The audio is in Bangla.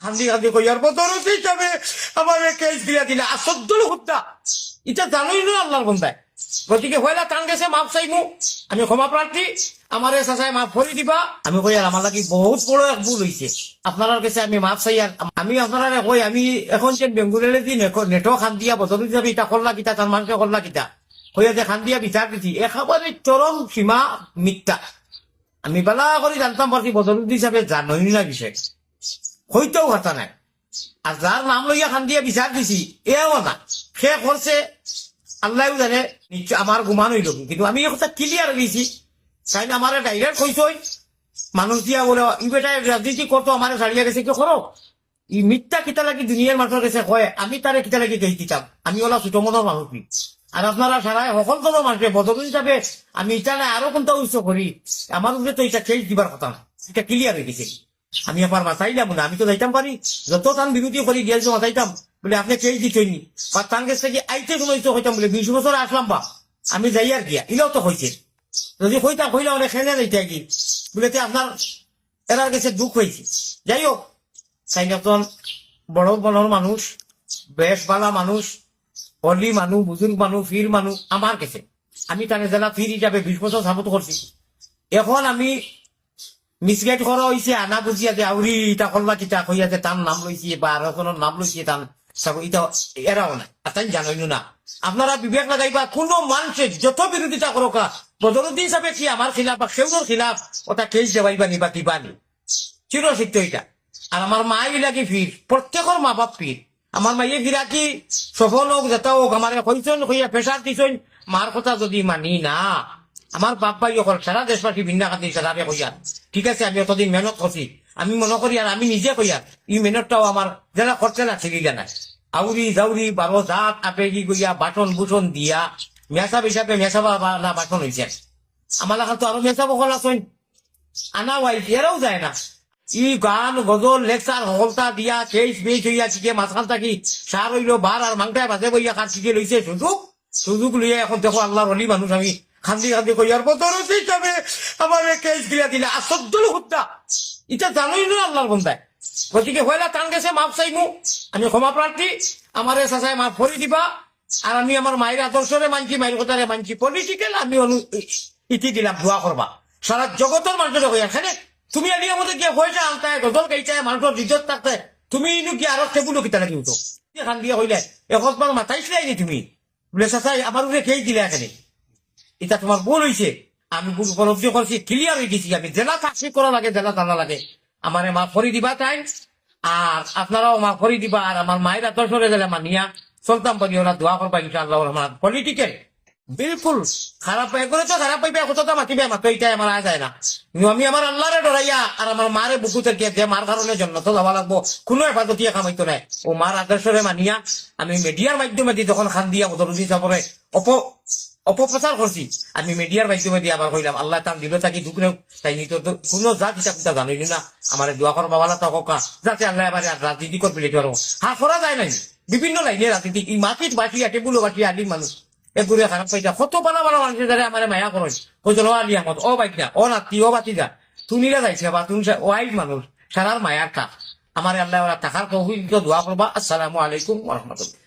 হান্দি হান্দি কইয়ার বদরত হিসাবে আমার কেস দিয়া দিলে আসদ্দুল হুদ্দা এটা জানোই না আল্লাহর বন্দায়। গতিকে হইলা টান গেছে মাপ চাইমু, আমি ক্ষমা প্রার্থী, আমার চাচাই মাফ করে দিবা। আমি কই আর আমার লাগি বহুত বড় এক ভুল হয়েছে, আপনার কাছে আমি মাপ চাই। আর আমি আপনারা কই আমি এখন যে বেঙ্গুলের দিন নেটও খান দিয়া বদল হিসাবে ইটা করলা কিতা তার মানুষকে করলা কিতা হইয়া যে খান দিয়া বিচার দিছি একেবারে চরম সীমা মিথ্যা। আমি বেলা করে জানতাম পারছি বদল হিসাবে জানোই না বিষয় হইতেও কথা নাই। আর যার নাম লইয়া খান দিয়া বিচার দিছি এও না, সে করছে আল্লাহ জানে, নিশ্চয় আমার গুমান হইল। কিন্তু আমি এই কথা ক্লিয়ার দিয়েছি, তাই না আমার ডাইরেক্ট কইসই মানুষ দিয়া বলে ই বেটায় রাজনীতি করতো আমার ছাড়িয়ে গেছে কি করো ই মিথ্যা কিতা লাগি দুনিয়ার মানুষের কাছে কয় আমি তারে কিতা লাগি গেই দিতাম। আমি ওলা ছোট মনের মানুষ নি। আর আপনারা সারা সকল ধরনের মানুষের বদল হিসাবে আমি এটা না আরো কোনটা উৎস করি, আমার উপরে তো এটা কেস দিবার কথা না, এটা ক্লিয়ার হয়ে গেছে। আমি আবার মাথাইলাম না, আমি তো যাইতাম পারি যত টান বিরোধী করি গিয়েছো মাথাইতাম বলে আপনি কেস দিচ্ছেনি বা তার কাছ থেকে আইতে কোনো হইতাম বলে 20 বছর আসলাম বা আমি যাই আর গিয়া ইলাও তো হয়েছে। যদি হইতাম হইলে অনেক খেলে যাইতে কি বলে আপনার এরার কাছে দুঃখ হয়েছে। যাই হোক, সাইনতন বড় বড় মানুষ, বেশ বালা মানুষ, অলি মানুষ, বুজুর্গ মানুষ, ফির মানুষ আমার কাছে। আমি তাকে জেলা ফির হিসাবে 20 বছর সাপোর্ট করছি। এখন আমি মিসগাইড করা হয়েছে আনা বুঝিয়া যে আউরি ইটা করলা কিতা কইয়া যে তার নাম লইছি বা আরো কোনো নাম লইছে তার ইটা এরাও নাই। আর তাই জানাইনো না, আপনারা বিবেক লাগাইবা কোনো মানুষের যত বিরোধিতা করোকা বদরুদ্দিন হিসাবে কি আমার খিলাফ বা সেউর খিলাফ ওটা কেস দেওয়াইবা নিবা দিবানি চির সত্য এটা। আর আমার মাই লাগি ফির, প্রত্যেকের মা বাপ ফির। আমার মাইয়ে ফিরা কি সফল হোক যেটা হোক আমার কইছেন কইয়া প্রেশার দিছেন মার কথা যদি মানি না আমার বাপ ভাই অকল সারা দেশবাসী ভিন্ন খাতি সারাবে কইয়া ঠিক আছে আমি অতদিন মেহনত করছি। আমি মনে করি আর আমি নিজে কইয়া এই মেহনতটাও আমার যারা করছে না ছেড়ে জানায় আউরি জাউরি 12 জাত আবেগি গইয়া বাটন বুটন দিয়া মেসাব হিসাবে মেসাবা না বাটন হয়েছে। আমার লেখা তো আরো মেসাব হল আছেন আনা ওয়াইফ এরাও যায় না। ই গান গজল লেকচার হলতা দিয়া কেস বেশ হইয়া শিখে মাঝখান থাকি সার হইল বার আর মাংটায় বাজে বইয়া কাজ শিখে লইছে সুযোগ সুযোগ লইয়া এখন দেখো আল্লাহর অলি মানুষ আমি খান্দি খান্দি কইয়ার বদরত হিসাবে আমার কেস দিয়া দিলে আসদ্দুল হুদ্দা এটা জানোই না আল্লাহর বন্দায়। গতিকে হইলা টান গেছে মাপ চাইমু, আমি ক্ষমা প্রার্থী, আমার চাচাই মাফ করে দিবা। আর আমি আমার মায়ের আদর্শরে মানছি, মায়ের কথারে মানছি, পলিটিক্যাল আমি ইতি দিলাম দোয়া করবা সারা জগতের মানুষের হইয়া এখানে তুমি আলি আমাদের গিয়ে হয়েছে আনতায় গজল গাইতায় মানুষের ইজ্জত থাকতে তুমি ইনু কি আরো টেবুল কিতা লাগি উঠো খান দিয়ে হইলে এখন তোমার মাথায় ছিলাইনি তুমি বলে চাচাই আমার উপরে খেয়ে দিলে এখানে এটা তোমার ভুল হয়েছে। আমি ভুল উপলব্ধি করছি, ক্লিয়ার হয়ে গেছি। আমি জেলা চাকরি করা লাগে জেলা টানা লাগে আমার মা ফরি দিবা তাই, আর আপনারাও মা ফরি দিবা। আর আমার মায়ের আদর্শরে গেলে মানিয়া চলতাম পারি ওরা দোয়া করবা ইনশাআল্লাহ রহমান। পলিটিক্যাল বিলকুল খারাপ পাই করে তো খারাপ পাইবে কথা মাতিবে মাত্র এটাই আমার আয় যায় না। কিন্তু আমি আমার আল্লাহরে ডরাইয়া আর আমার মারে বুকুতে গিয়ে যে মার কারণে জন্য তো যাওয়া লাগবো কোনো হেফাজতিয়া কামাইতো নাই ও মার আদর্শরে মানিয়া আমি মিডিয়ার মাধ্যমে দিয়ে তখন খান দিয়া বদরুদ্দিন সাপরে অপপ্রচার করছি। আমি মিডিয়ার মাধ্যমে দিয়ে আবার কইলাম আল্লাহ তার দিল থাকি দুঃখ তাই নিত কোনো জাত হিসাব কিতা জানি না আমার দোয়া করবা বালা তো হোকা যাতে আল্লাহ এবার রাজনীতি করতে লেগে পারবো। হ্যাঁ করা যায় নাই বিভিন্ন লাইনে রাজনীতি এই মাটির বাসিয়া টেবুলো বাসিয়া আদিম মানুষ এগুলো খারাপ পাইতা কত বালা বালা মানুষের দ্বারা আমার মায়া করেন কইছিল আলি আহমদ ও বাইকনা ও নাতি ও বাতিদা তুমিরা যাইছে বা তুমি ওয়াইফ মানুষ সারার মায়ার কা আমার আল্লাহ থাকার দোয়া করবা। আসসালামু আলাইকুম ওয়া রাহমাতুল্লাহ।